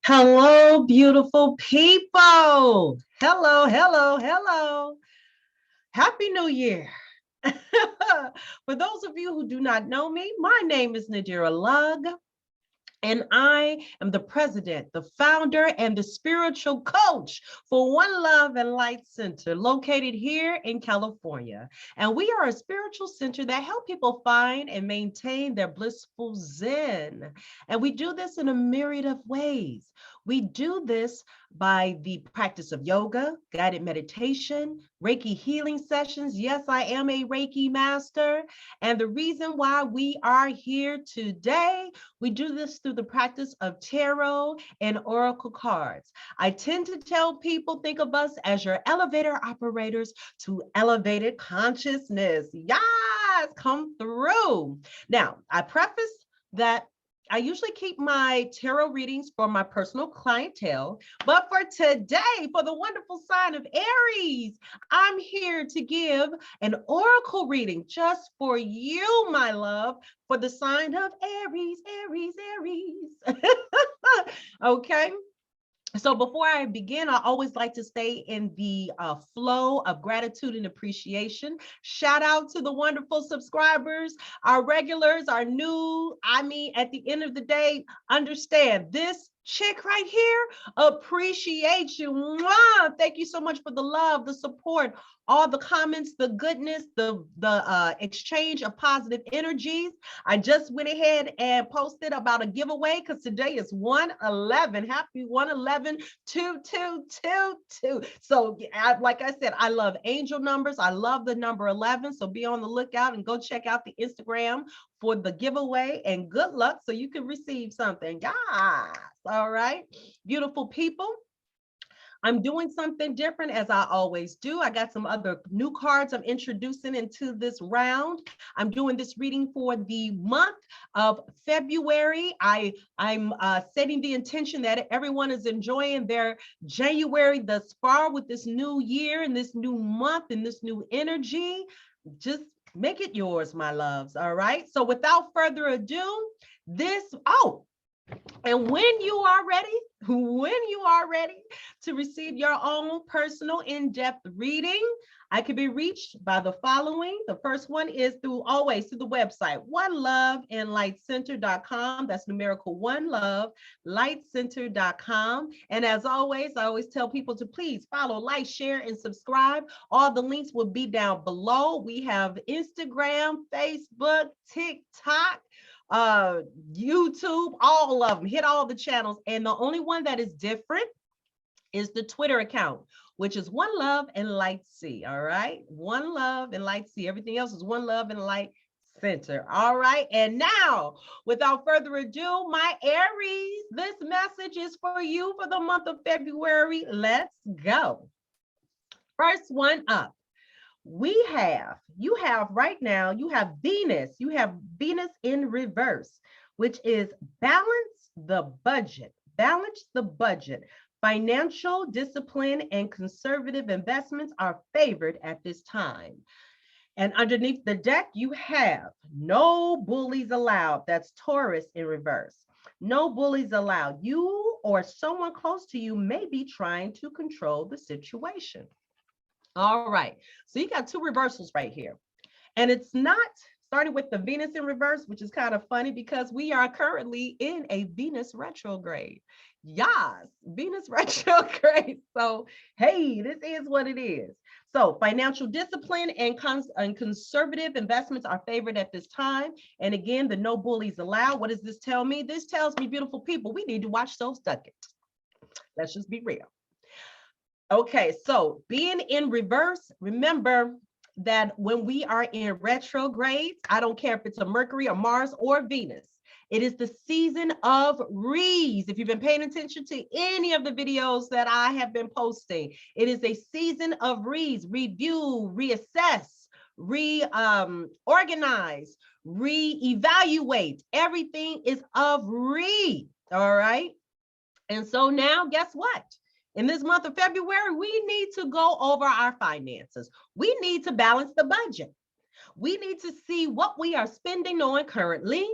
Hello, beautiful people. Hello, hello, hello. Happy New Year. For those of you who do not know me, my name is Nadira Lugg, and I am the president, the founder, and the spiritual coach for One Love and Light Center, located here in California. And we are a spiritual center that helps people find and maintain their blissful Zen. And we do this in a myriad of ways. We do this by the practice of yoga, guided meditation, Reiki healing sessions. Yes, I am a Reiki master. And the reason why we are here today, we do this through the practice of tarot and oracle cards. I tend to tell people, think of us as your elevator operators to elevated consciousness. Yes, come through. Now, I preface that I usually keep my tarot readings for my personal clientele, but for today, for the wonderful sign of Aries, I'm here to give an oracle reading just for you, my love, for the sign of Aries, Aries, Aries. Okay. So before I begin, I always like to stay in the flow of gratitude and appreciation. Shout out to the wonderful subscribers, our regulars, our new. At the end of the day, understand this chick right here appreciates you. Mwah! Thank you so much for the love, the support, all the comments, the goodness, the exchange of positive energies. I just went ahead and posted about a giveaway because today is 111. Happy 111-2222. So like I said, I love angel numbers. I love the number 11. So be on the lookout and go check out the Instagram for the giveaway, and good luck so you can receive something. Yes. All right. Beautiful people. I'm doing something different as I always do. I got some other new cards I'm introducing into this round. I'm doing this reading for the month of February. I'm setting the intention that everyone is enjoying their January thus far with this new year and this new month and this new energy. Just make it yours, my loves. All right. So without further ado, and when you are ready to receive your own personal in-depth reading, I can be reached by the following. The first one is through the website, oneloveandlightcenter.com. That's numerical onelovelightcenter.com. And as always, I always tell people to please follow, like, share, and subscribe. All the links will be down below. We have Instagram, Facebook, TikTok, YouTube, all of them. Hit all the channels. And the only one that is different is the Twitter account, which is One Love and Light C. All right. One Love and Light C. Everything else is One Love and Light Center. All right. And now, without further adu, my Aries, this message is for you for the month of February. Let's go. First one up. You have right now, you have Venus in reverse, which is balance the budget. Financial discipline and conservative investments are favored at this time. And underneath the deck, you have no bullies allowed. That's Taurus in reverse. No bullies allowed. You or someone close to you may be trying to control the situation. All right, so you got two reversals right here. And it's not starting with the Venus in reverse, which is kind of funny because we are currently in a Venus retrograde. Yes, Venus retrograde. So, hey, this is what it is. So financial discipline and conservative investments are favored at this time. And again, the no bullies allowed. What does this tell me? This tells me, beautiful people, we need to watch those ducats. Let's just be real. Okay, so being in reverse, remember that when we are in retrograde, I don't care if it's a Mercury or Mars or Venus, it is the season of Aries. If you've been paying attention to any of the videos that I have been posting, it is a season of Aries. Review, reassess, reorganize, reevaluate. Everything is of Aries, all right? And so now, guess what? In this month of February, we need to go over our finances. We need to balance the budget. We need to see what we are spending on currently.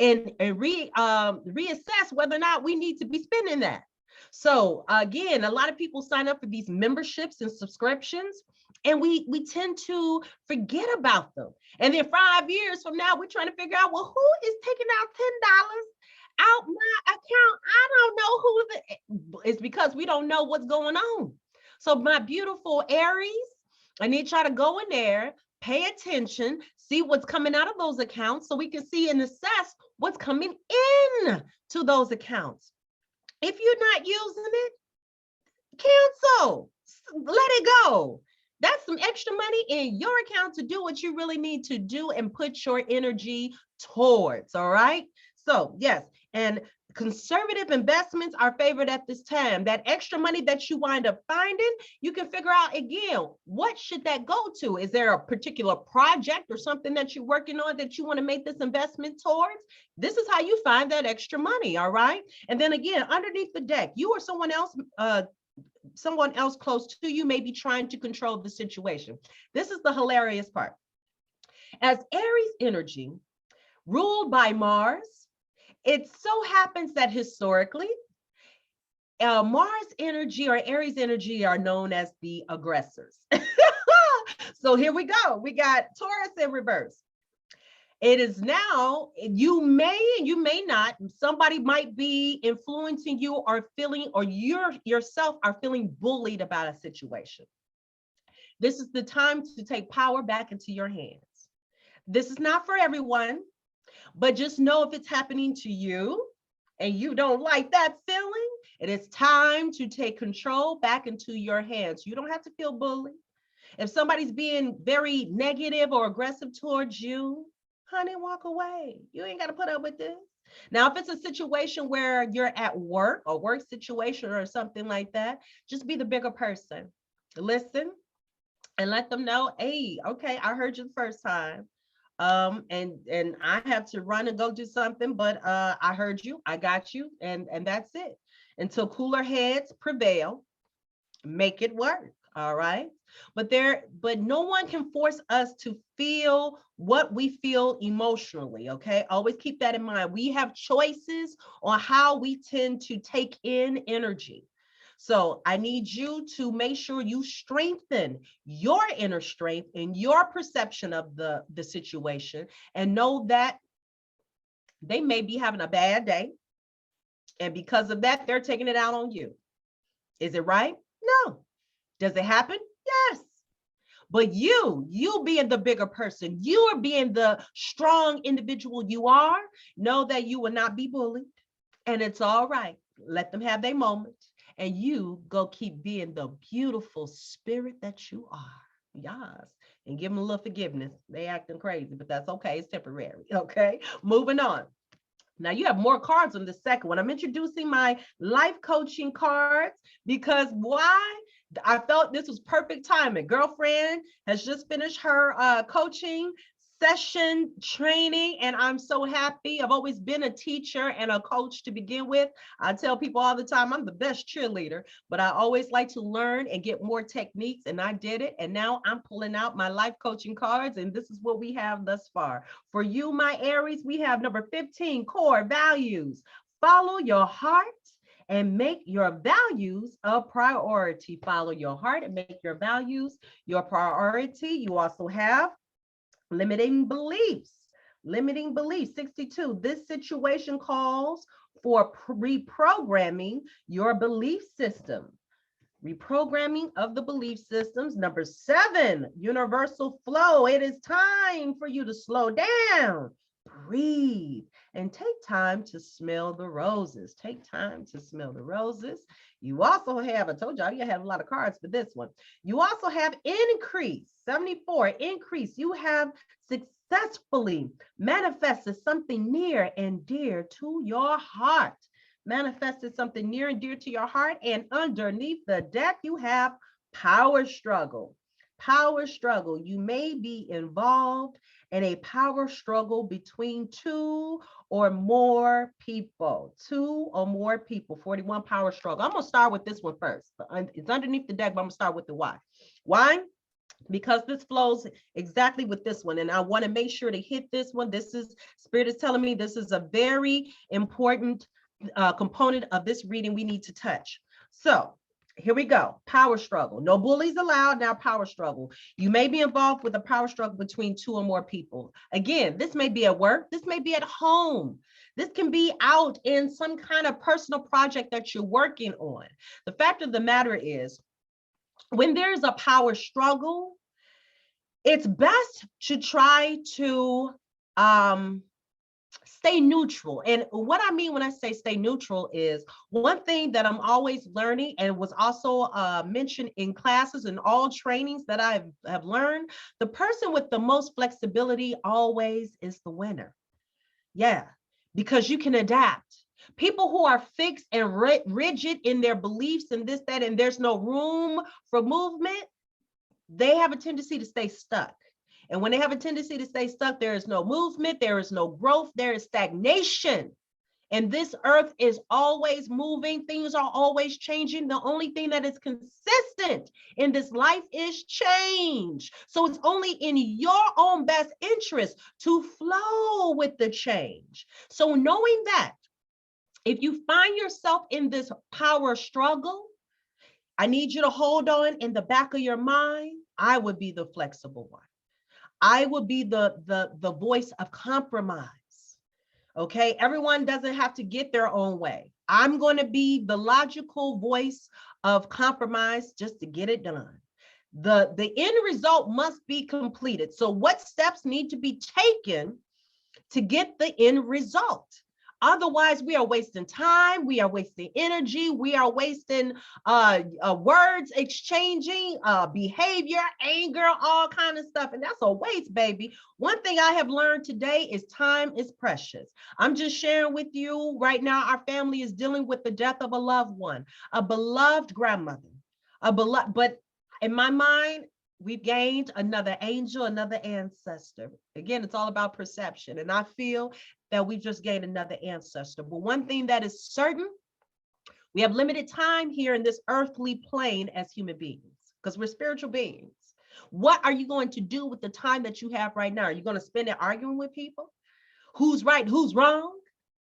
and reassess whether or not we need to be spending that. So again, a lot of people sign up for these memberships and subscriptions, and we tend to forget about them. And then 5 years from now, we're trying to figure out, well, who is taking out $10 out my account? I don't know who it's because we don't know what's going on. So my beautiful Aries, I need y'all to go in there, pay attention, see what's coming out of those accounts so we can see and assess what's coming in to those accounts. If you're not using it, cancel, let it go. That's some extra money in your account to do what you really need to do and put your energy towards, all right? So yes, and conservative investments are favored at this time. That extra money that you wind up finding, you can figure out again, what should that go to? Is there a particular project or something that you're working on that you want to make this investment towards? This is how you find that extra money, all right? And then again, underneath the deck, you or someone else close to you may be trying to control the situation. This is the hilarious part. As Aries energy, ruled by Mars, it so happens that historically, Mars energy or Aries energy are known as the aggressors. So here we go. We got Taurus in reverse. It is now, you may not, somebody might be influencing you or feeling, or yourself are feeling bullied about a situation. This is the time to take power back into your hands. This is not for everyone, but just know if it's happening to you and you don't like that feeling, it is time to take control back into your hands. You don't have to feel bullied. If somebody's being very negative or aggressive towards you, honey, walk away. You ain't got to put up with this. Now, if it's a situation where you're at work, a work situation or something like that, just be the bigger person. Listen and let them know, hey, okay, I heard you the first time. And I have to run and go do something, but I heard you, I got you, and that's it. Until cooler heads prevail, make it work. All right. But no one can force us to feel what we feel emotionally. Okay. Always keep that in mind. We have choices on how we tend to take in energy. So I need you to make sure you strengthen your inner strength and your perception of the situation, and know that they may be having a bad day. And because of that, they're taking it out on you. Is it right? No. Does it happen? Yes. But you being the bigger person, you are being the strong individual you are, know that you will not be bullied, and it's all right. Let them have their moment, and you go keep being the beautiful spirit that you are. Yes. And give them a little forgiveness. They acting crazy, but that's okay. It's temporary. Okay. Moving on. Now you have more cards on the second one. I'm introducing my life coaching cards because why? I felt this was perfect timing. Girlfriend has just finished her coaching session training, and I'm so happy. I've always been a teacher and a coach to begin with. I tell people all the time, I'm the best cheerleader, but I always like to learn and get more techniques, and I did it. And now I'm pulling out my life coaching cards, and this is what we have thus far. For you, my Aries, we have number 15, core values. Follow your heart and make your values a priority. Follow your heart and make your values your priority. You also have limiting beliefs. Limiting beliefs, 62. This situation calls for reprogramming your belief system. Reprogramming of the belief systems. Number 7, universal flow. It is time for you to slow down, breathe, and take time to smell the roses. Take time to smell the roses. You also have, I told y'all, you have a lot of cards for this one. You also have increase, 74, increase. You have successfully manifested something near and dear to your heart. Manifested something near and dear to your heart. And underneath the deck, you have power struggle. Power struggle. You may be involved in a power struggle between 2 or more people. 2 or more people. 41, power struggle. I'm going to start with this one first. It's underneath the deck, but I'm going to start with the why. Why? because this flows exactly with this one. And I want to make sure to hit this one. This is, Spirit is telling me this is a very important component of this reading we need to touch. So here we go. Power struggle. No bullies allowed. Now, power struggle. You may be involved with a power struggle between two or more people. Again, this may be at work. This may be at home. This can be out in some kind of personal project that you're working on. The fact of the matter is, when there's a power struggle, it's best to try to stay neutral. And what I mean when I say stay neutral is, one thing that I'm always learning, and was also mentioned in classes and all trainings that I have learned, the person with the most flexibility always is the winner. Yeah, because you can adapt. People who are fixed and rigid in their beliefs and this, that, and there's no room for movement, they have a tendency to stay stuck. And when they have a tendency to stay stuck, there is no movement, there is no growth, there is stagnation. And this earth is always moving, things are always changing. The only thing that is consistent in this life is change. So it's only in your own best interest to flow with the change. So knowing that, if you find yourself in this power struggle, I need you to hold on in the back of your mind. I would be the flexible one. I would be the voice of compromise. Okay, everyone doesn't have to get their own way. I'm going to be the logical voice of compromise just to get it done. The end result must be completed. So what steps need to be taken to get the end result? Otherwise, we are wasting time, we are wasting energy, we are wasting words exchanging, behavior, anger, all kind of stuff. And that's a waste, baby. One thing I have learned today is time is precious. I'm just sharing with you right now, our family is dealing with the death of a loved one, a beloved grandmother, but in my mind, we've gained another angel, another ancestor. Again, it's all about perception. And I feel that we've just gained another ancestor. But one thing that is certain, we have limited time here in this earthly plane as human beings, because we're spiritual beings. What are you going to do with the time that you have right now? Are you going to spend it arguing with people? Who's right? Who's wrong?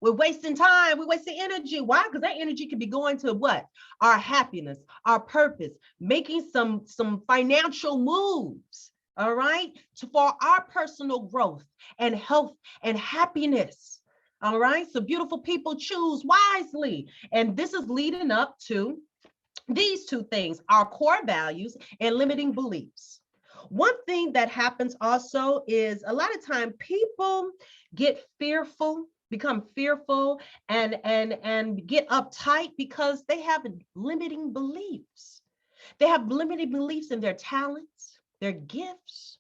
We're wasting time. We're wasting energy. Why? Because that energy could be going to what? Our happiness, our purpose, making some financial moves, all right, for our personal growth and health and happiness. All right. So beautiful people, choose wisely. And this is leading up to these two things, our core values and limiting beliefs. One thing that happens also is a lot of time people get fearful, become fearful and get uptight because they have limiting beliefs. They have limiting beliefs in their talents, their gifts.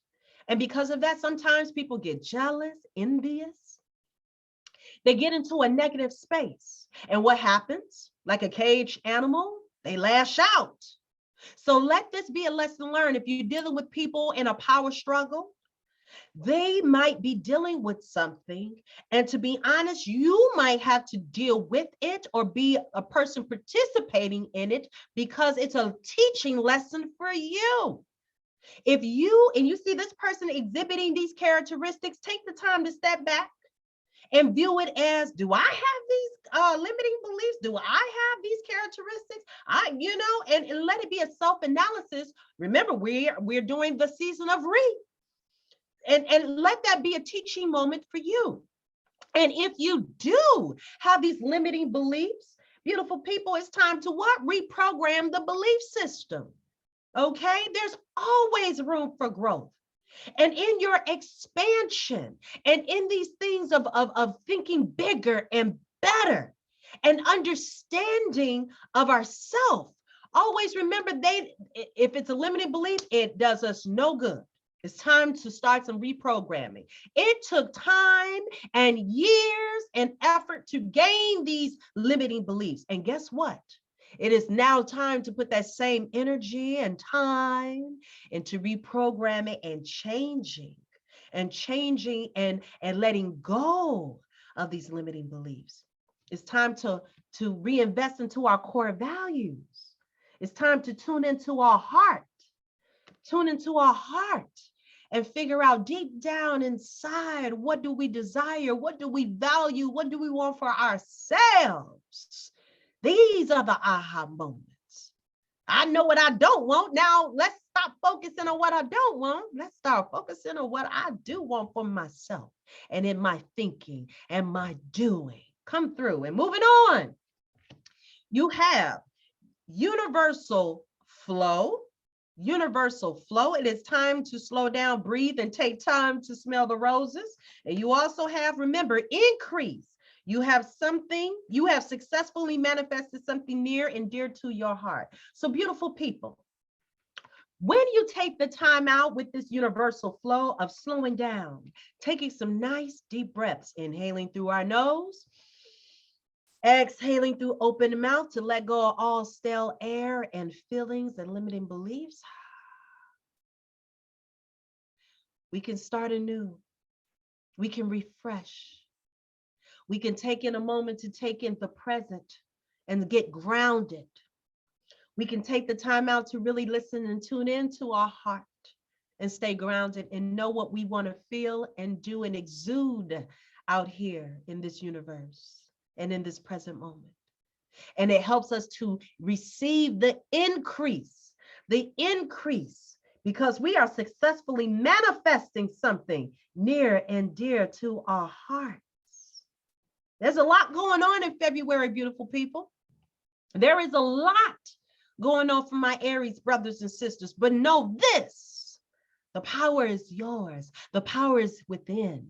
And because of that, sometimes people get jealous, envious. They get into a negative space. And what happens? Like a caged animal, they lash out. So let this be a lesson learned. If you're dealing with people in a power struggle, they might be dealing with something. And to be honest, you might have to deal with it or be a person participating in it because it's a teaching lesson for you. If you see this person exhibiting these characteristics, take the time to step back and view it as, do I have these limiting beliefs? Do I have these characteristics? And let it be a self-analysis. Remember, we're doing the season of Re. And let that be a teaching moment for you. And if you do have these limiting beliefs, beautiful people, it's time to what? Reprogram the belief system. Okay? There's always room for growth. And in your expansion and in these things of thinking bigger and better and understanding of ourselves, always remember if it's a limiting belief, it does us no good. It's time to start some reprogramming. It took time and years and effort to gain these limiting beliefs. And guess what? It is now time to put that same energy and time into reprogramming and changing and letting go of these limiting beliefs. It's time to reinvest into our core values. It's time to tune into our heart, tune into our heart and figure out deep down inside, what do we desire? What do we value? What do we want for ourselves? These are the aha moments. I know what I don't want. Now let's stop focusing on what I don't want. Let's start focusing on what I do want for myself and in my thinking and my doing. Come through and moving on. You have universal flow. Universal flow. It is time to slow down, breathe, and take time to smell the roses. And you also have, remember, increase. You have something, you have successfully manifested something near and dear to your heart. So beautiful people, when you take the time out with this universal flow of slowing down, taking some nice deep breaths, inhaling through our nose, exhaling through open mouth to let go of all stale air and feelings and limiting beliefs, we can start anew. We can refresh. We can take in a moment to take in the present and get grounded. We can take the time out to really listen and tune into our heart and stay grounded and know what we want to feel and do and exude out here in this universe and in this present moment. And it helps us to receive the increase, because we are successfully manifesting something near and dear to our heart. There's a lot going on in February, beautiful people. There is a lot going on for my Aries brothers and sisters, but know this, the power is yours. The power is within.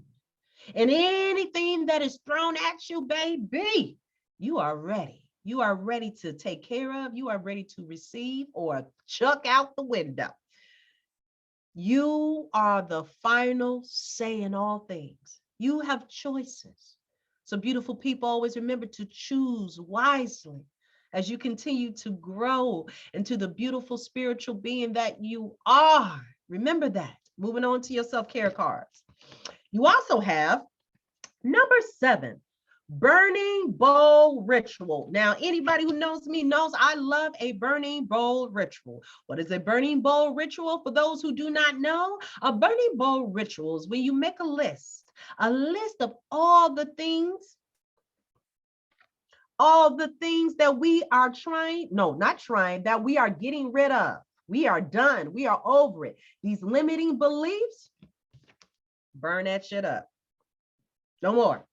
And anything that is thrown at you, baby, you are ready. You are ready to take care of. You are ready to receive or chuck out the window. You are the final say in all things. You have choices. So beautiful people, always remember to choose wisely as you continue to grow into the beautiful spiritual being that you are. Remember that. Moving on to your self-care cards. You also have number 7, burning bowl ritual. Now, anybody who knows me knows I love a burning bowl ritual. What is a burning bowl ritual? For those who do not know, a burning bowl ritual is when you make a list of all the things that we are that we are getting rid of. We are done. We are over it. These limiting beliefs, burn that shit up. No more.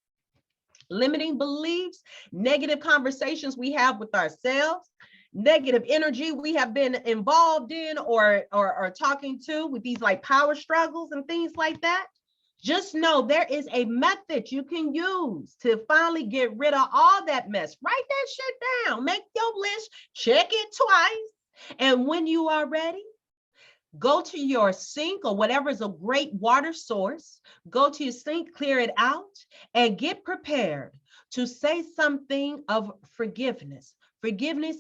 Limiting beliefs, negative conversations we have with ourselves, negative energy we have been involved in or talking to with these like power struggles and things like that. Just know there is a method you can use to finally get rid of all that mess. Write that shit down, make your list, check it twice. And when you are ready, go to your sink or whatever is a great water source, go to your sink, clear it out, and get prepared to say something of forgiveness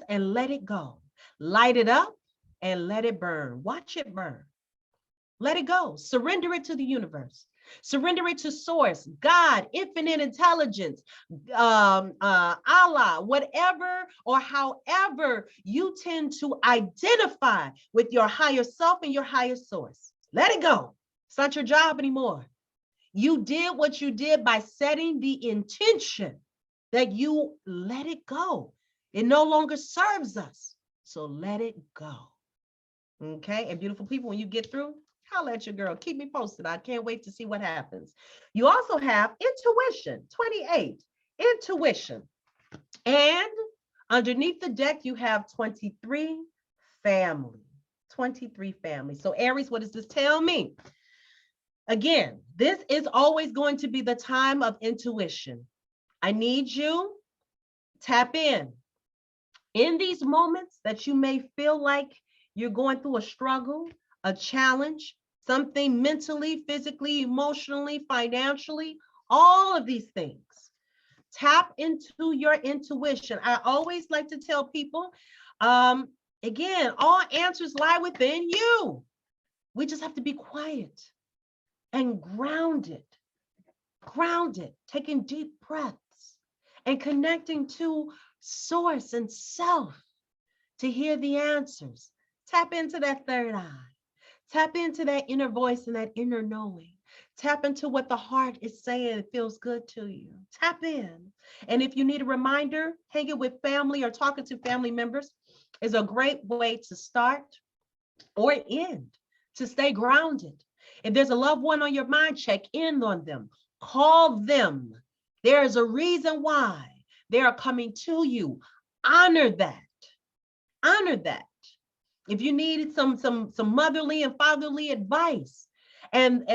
and let it go. Light it up and let it burn. Watch it burn. Let it go. Surrender it to the universe. Surrender it to source, God, infinite intelligence, Allah, whatever or however you tend to identify with your higher self and your higher source. Let it go. It's not your job anymore. You did what you did by setting the intention that you let it go. It no longer serves us. So let it go. Okay. And beautiful people, when you get through, holla at your girl. Keep me posted. I can't wait to see what happens. You also have intuition, 28, intuition. And underneath the deck, you have 23, family, 23 family. So Aries, what does this tell me? Again, this is always going to be the time of intuition. I need you tap in these moments that you may feel like you're going through a struggle, a challenge, something mentally, physically, emotionally, financially, all of these things. Tap into your intuition. I always like to tell people, again, all answers lie within you. We just have to be quiet and grounded, taking deep breaths and connecting to source and self to hear the answers. Tap into that third eye. Tap into that inner voice and that inner knowing. Tap into what the heart is saying. It feels good to you. Tap in. And if you need a reminder, hanging with family or talking to family members is a great way to start or end, to stay grounded. If there's a loved one on your mind, check in on them. Call them. There is a reason why they are coming to you. Honor that. Honor that. If you needed some motherly and fatherly advice, and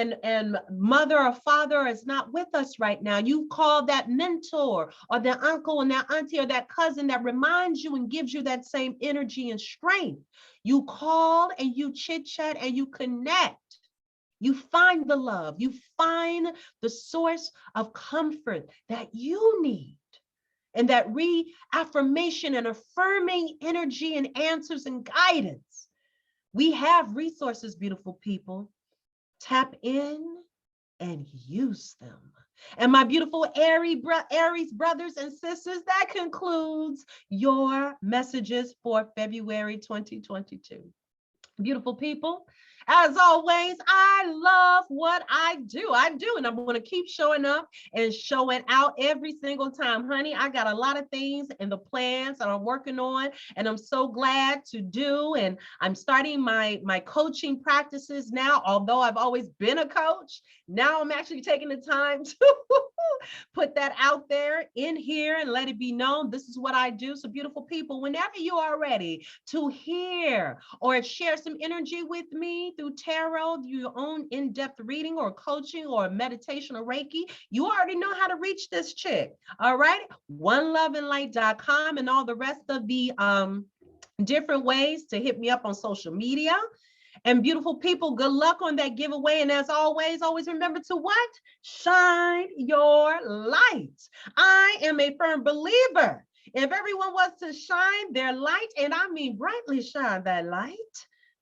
mother or father is not with us right now, you call that mentor or that uncle and that auntie or that cousin that reminds you and gives you that same energy and strength. You call and you chit chat and you connect. You find the love. You find the source of comfort that you need. And that reaffirmation and affirming energy and answers and guidance. We have resources, beautiful people. Tap in and use them. And my beautiful Aries brothers and sisters, that concludes your messages for February 2022. Beautiful people, as always, I love what I do. And I'm going to keep showing up and showing out every single time. Honey, I got a lot of things in the plans that I'm working on, and I'm so glad to do. And I'm starting my coaching practices now, although I've always been a coach. Now I'm actually taking the time to put that out there in here and let it be known. This is what I do. So beautiful people, whenever you are ready to hear or share some energy with me through tarot, your own in-depth reading or coaching or meditation or Reiki, you already know how to reach this chick. All right. oneloveandlight.com and all the rest of the different ways to hit me up on social media. And beautiful people, good luck on that giveaway. And as always, always remember to what? Shine your light. I am a firm believer. If everyone was to shine their light, and I mean brightly shine that light,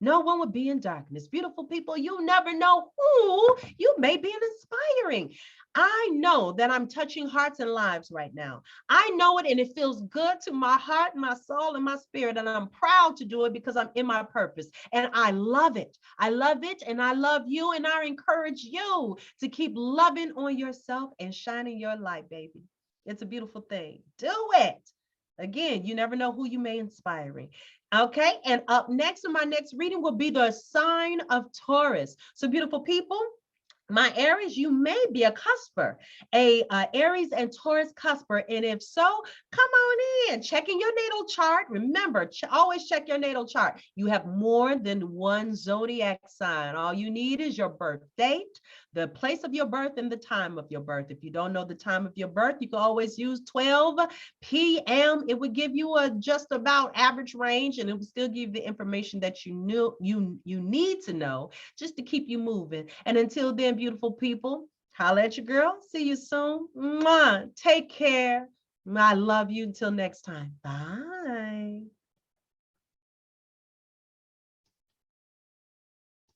no one would be in darkness. Beautiful people, you never know who you may be inspiring. I know that I'm touching hearts and lives right now. I know it, and it feels good to my heart, my soul, and my spirit. And I'm proud to do it because I'm in my purpose. And I love it. I love it, and I love you. And I encourage you to keep loving on yourself and shining your light, baby. It's a beautiful thing. Do it. Again, you never know who you may inspiring. Okay, and up next in my next reading will be the sign of Taurus. So beautiful people, my Aries, you may be a cusper, a Aries and Taurus cusper. And if so, come on in, checking your natal chart. Remember, always check your natal chart. You have more than one zodiac sign. All you need is your birth date, the place of your birth, and the time of your birth. If you don't know the time of your birth, you can always use 12 p.m. It would give you a just about average range, and it will still give you the information that you need to know just to keep you moving. And until then, beautiful people, holla at your girl. See you soon. Mwah. Take care. I love you. Until next time. Bye.